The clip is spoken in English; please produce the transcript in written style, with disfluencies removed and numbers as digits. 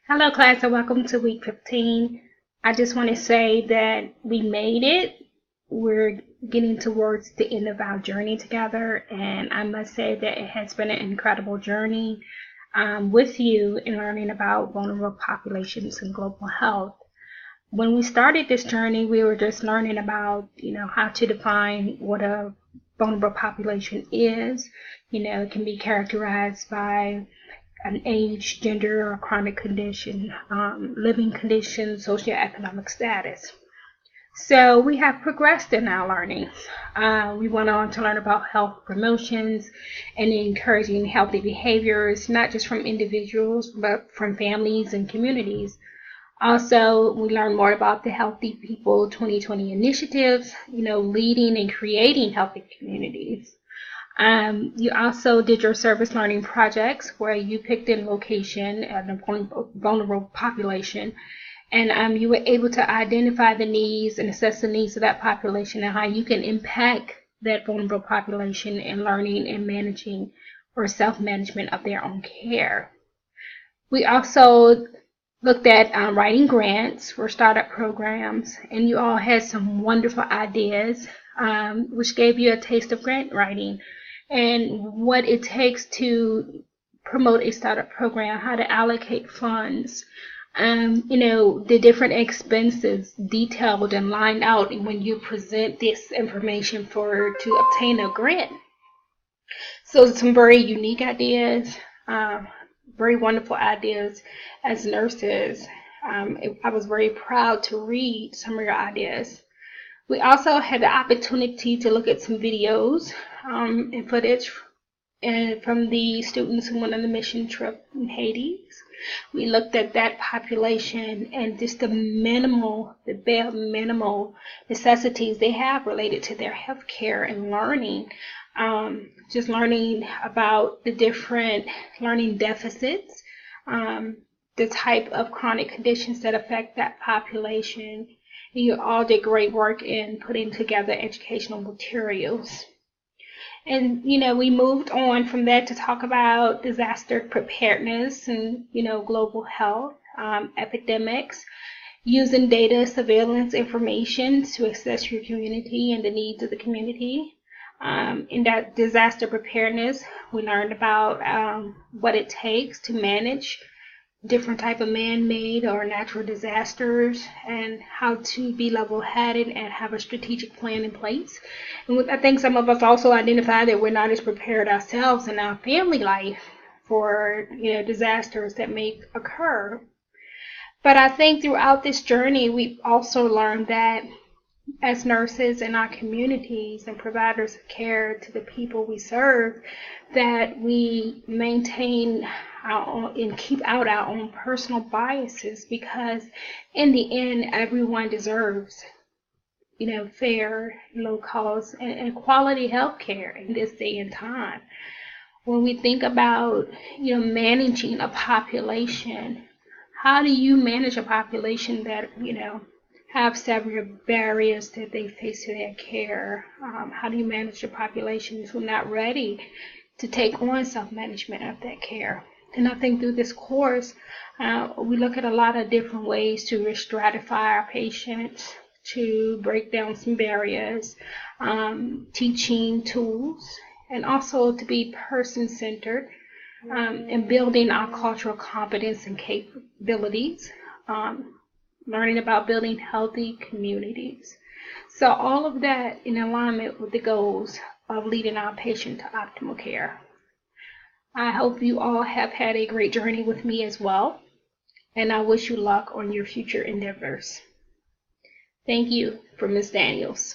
Hello, class, and welcome to week 15. I just want to say that we made it. We're getting towards the end of our journey together, and I must say that it has been an incredible journey with you in learning about vulnerable populations and global health. When we started this journey, we were just learning about, how to define what a vulnerable population is. It can be characterized by an age, gender, or chronic condition, living condition, socioeconomic status. So we have progressed in our learning. We went on to learn about health promotions and encouraging healthy behaviors, not just from individuals, but from families and communities. Also, we learned more about the Healthy People 2020 initiatives, leading and creating healthy communities. You also did your service learning projects where you picked in location at a vulnerable population, and you were able to identify the needs and assess the needs of that population and how you can impact that vulnerable population in learning and managing or self-management of their own care. We also looked at writing grants for startup programs, and you all had some wonderful ideas, which gave you a taste of grant writing and what it takes to promote a startup program, how to allocate funds, the different expenses detailed and lined out when you present this information to obtain a grant. So some very unique ideas, very wonderful ideas as nurses. I was very proud to read some of your ideas. We also had the opportunity to look at some videos and footage from the students who went on the mission trip in Haiti. We looked at that population and just the bare minimal necessities they have related to their health care and learning. Just learning about the different learning deficits, the type of chronic conditions that affect that population. You all did great work in putting together educational materials. And, we moved on from that to talk about disaster preparedness and, global health, epidemics, using data surveillance information to assess your community and the needs of the community. In that disaster preparedness, we learned about what it takes to manage different type of man-made or natural disasters and how to be level-headed and have a strategic plan in place. And I think some of us also identify that we're not as prepared ourselves in our family life for disasters that may occur. But I think throughout this journey, we've also learned that as nurses in our communities and providers of care to the people we serve, that we maintain our own and keep out our own personal biases, because in the end, everyone deserves, fair, low cost, and quality health care in this day and time. When we think about, managing a population, how do you manage a population that, have several barriers that they face to their care? How do you manage a population who are not ready to take on self-management of that care? And I think through this course, we look at a lot of different ways to stratify our patients, to break down some barriers, teaching tools, and also to be person-centered, and building our cultural competence and capabilities. Learning about building healthy communities. So all of that in alignment with the goals of leading our patient to optimal care. I hope you all have had a great journey with me as well, and I wish you luck on your future endeavors. Thank you, from Ms. Daniels.